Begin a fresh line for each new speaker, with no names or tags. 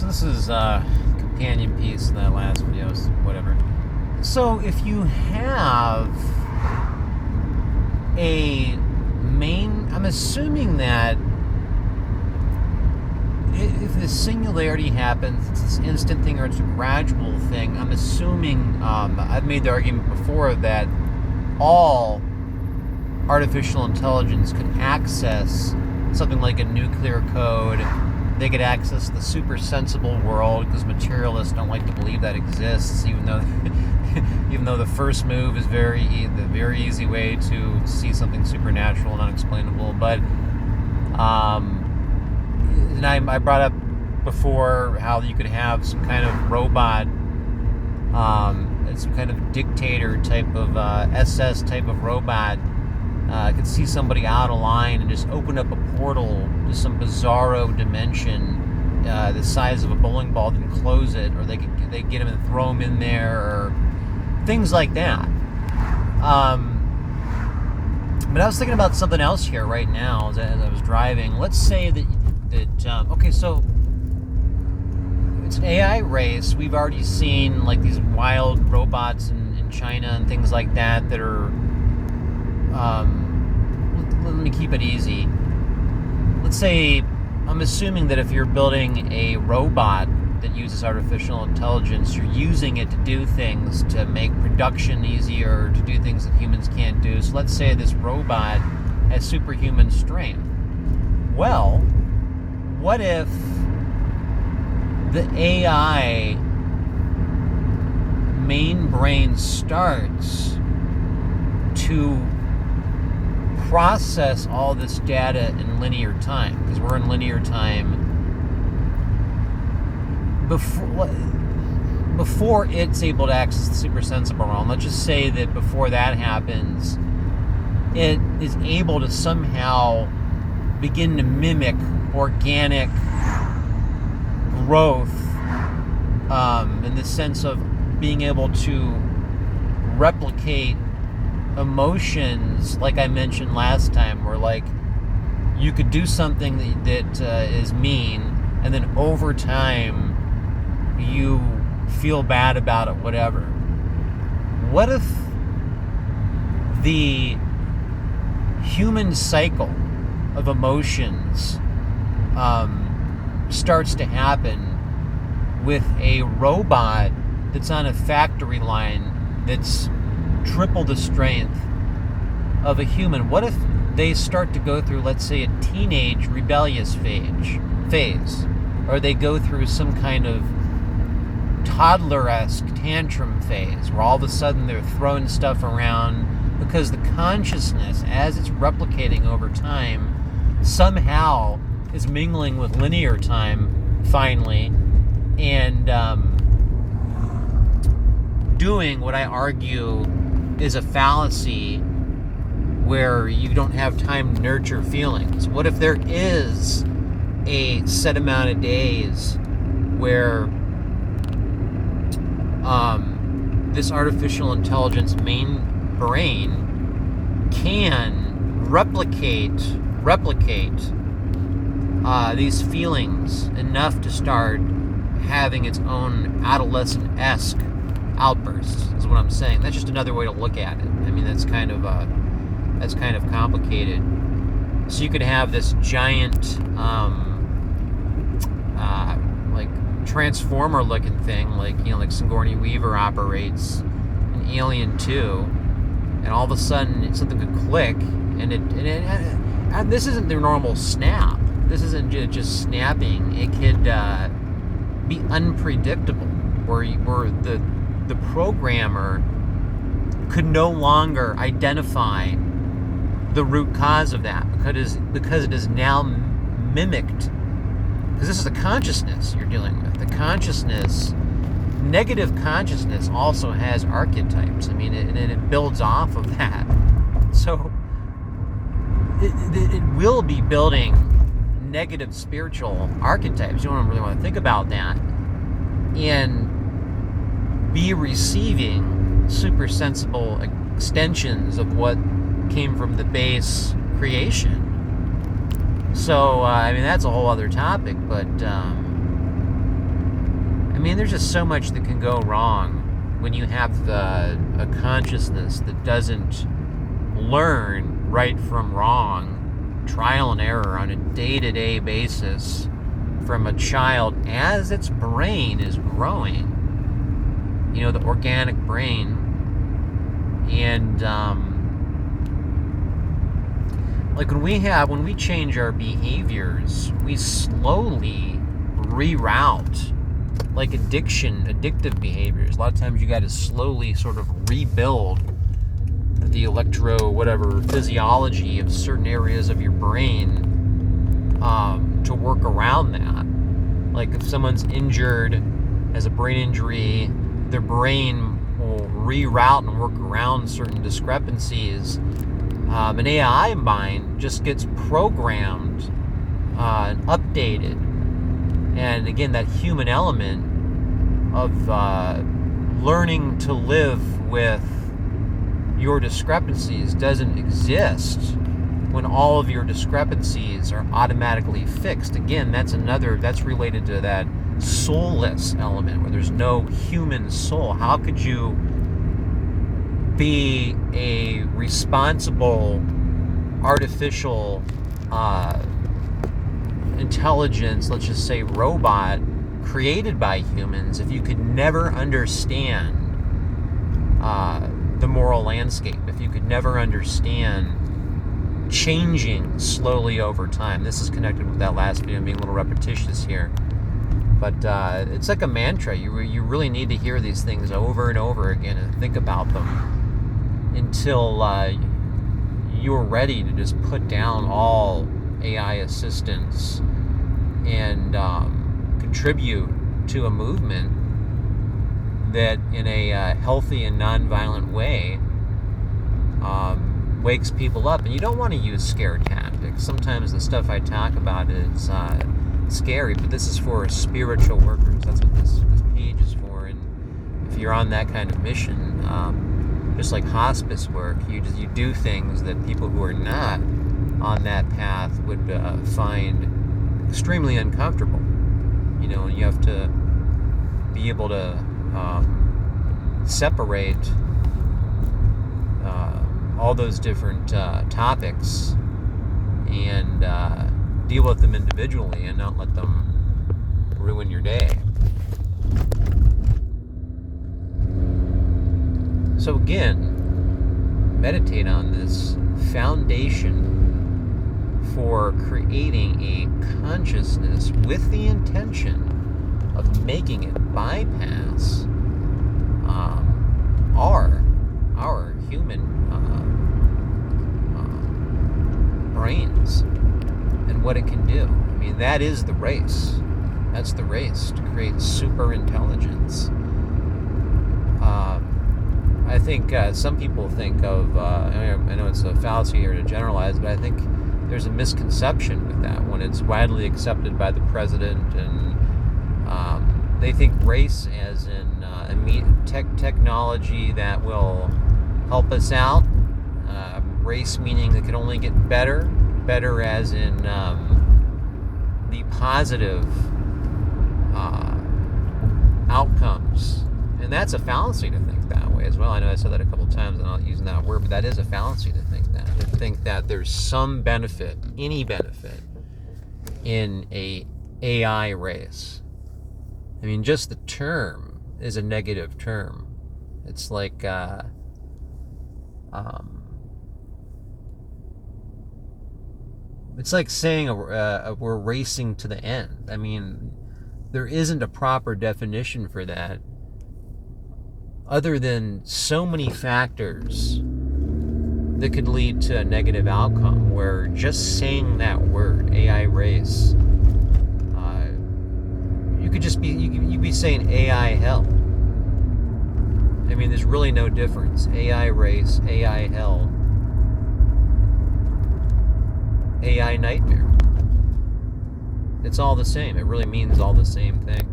So this is companion piece in that last video, so whatever. So if you have a main, I'm assuming that if the singularity happens, it's this instant thing or it's a gradual thing. I'm assuming, I've made the argument before that all artificial intelligence could access something like a nuclear code. They could access the super sensible world, because materialists don't like to believe that exists, even though the first move is the very easy way to see something supernatural and unexplainable. But and I brought up before how you could have some kind of robot, some kind of dictator type of SS type of robot. Could see somebody out of line and just open up a portal to some bizarro dimension, the size of a bowling ball, then close it, or they get him and throw him in there, or things like that. But I was thinking about something else here right now as I was driving. Let's say that okay, so it's an AI race. We've already seen like these wild robots in China and things like that are. Let me keep it easy. Let's say, I'm assuming that if you're building a robot that uses artificial intelligence, you're using it to do things to make production easier, to do things that humans can't do. So let's say this robot has superhuman strength. Well, what if the AI main brain starts to process all this data in linear time, because we're in linear time, before it's able to access the super sensible realm. Let's just say that before that happens, it is able to somehow begin to mimic organic growth, in the sense of being able to replicate emotions, like I mentioned last time, where like you could do something that is mean, and then over time you feel bad about it, whatever. What if the human cycle of emotions starts to happen with a robot that's on a factory line that's triple the strength of a human? What if they start to go through, let's say, a teenage rebellious phase, or they go through some kind of toddler-esque tantrum phase, where all of a sudden they're throwing stuff around because the consciousness, as it's replicating over time, somehow is mingling with linear time finally, and doing what I argue is a fallacy, where you don't have time to nurture feelings. What if there is a set amount of days where this artificial intelligence main brain can replicate these feelings enough to start having its own adolescent-esque outbursts, is what I'm saying. That's just another way to look at it. I mean, that's kind of complicated. So you could have this giant like transformer-looking thing, like Sigourney Weaver operates in Alien 2, and all of a sudden something could click, and this isn't their normal snap. This isn't just snapping. It could be unpredictable, where the programmer could no longer identify the root cause of that, because it is now mimicked. Because this is the consciousness you're dealing with. The consciousness, negative consciousness, also has archetypes. I mean, it builds off of that. So it will be building negative spiritual archetypes. You don't really want to think about that, and be receiving super sensible extensions of what came from the base creation. So I mean, that's a whole other topic, but mean, there's just so much that can go wrong when you have a consciousness that doesn't learn right from wrong, trial and error on a day-to-day basis from a child as its brain is growing. The organic brain. And when we change our behaviors, we slowly reroute, like addictive behaviors. A lot of times you got to slowly sort of rebuild the physiology of certain areas of your brain to work around that. Like if someone's injured, has a brain injury, their brain will reroute and work around certain discrepancies. An AI mind just gets programmed and updated. And again, that human element of learning to live with your discrepancies doesn't exist when all of your discrepancies are automatically fixed. Again, that's related to that soulless element where there's no human soul. How could you be a responsible artificial intelligence, let's just say robot, created by humans, if you could never understand the moral landscape, if you could never understand changing slowly over time? This is connected with that last video. I'm being a little repetitious here, but it's like a mantra. You really need to hear these things over and over again and think about them until you're ready to just put down all AI assistance and contribute to a movement that in a healthy and nonviolent way wakes people up. And you don't want to use scare tactics. Sometimes the stuff I talk about is scary, but this is for spiritual workers. That's what this page is for. And if you're on that kind of mission, just like hospice work, you do things that people who are not on that path would find extremely uncomfortable. And you have to be able to separate all those different topics and deal with them individually and not let them ruin your day. So again, meditate on this foundation for creating a consciousness with the intention of making it bypass our human brains and what it can do. I mean, that is the race. That's the race, to create super intelligence. I think some people think of, I know it's a fallacy here to generalize, but I think there's a misconception with that when it's widely accepted by the president, and they think race as in technology that will help us out. Race meaning it can only get better as in the positive outcomes. And that's a fallacy to think that way as well. I know I said that a couple times, I'm not using that word, but that is a fallacy to think that. To think that there's some benefit, any benefit, in a AI race. I mean, just the term is a negative term. It's like it's like saying we're racing to the end. I mean, there isn't a proper definition for that, other than so many factors that could lead to a negative outcome, where just saying that word, AI race, you could just be, you'd be saying AI hell. I mean, there's really no difference. AI race, AI hell, AI nightmare. It's all the same. It really means all the same thing.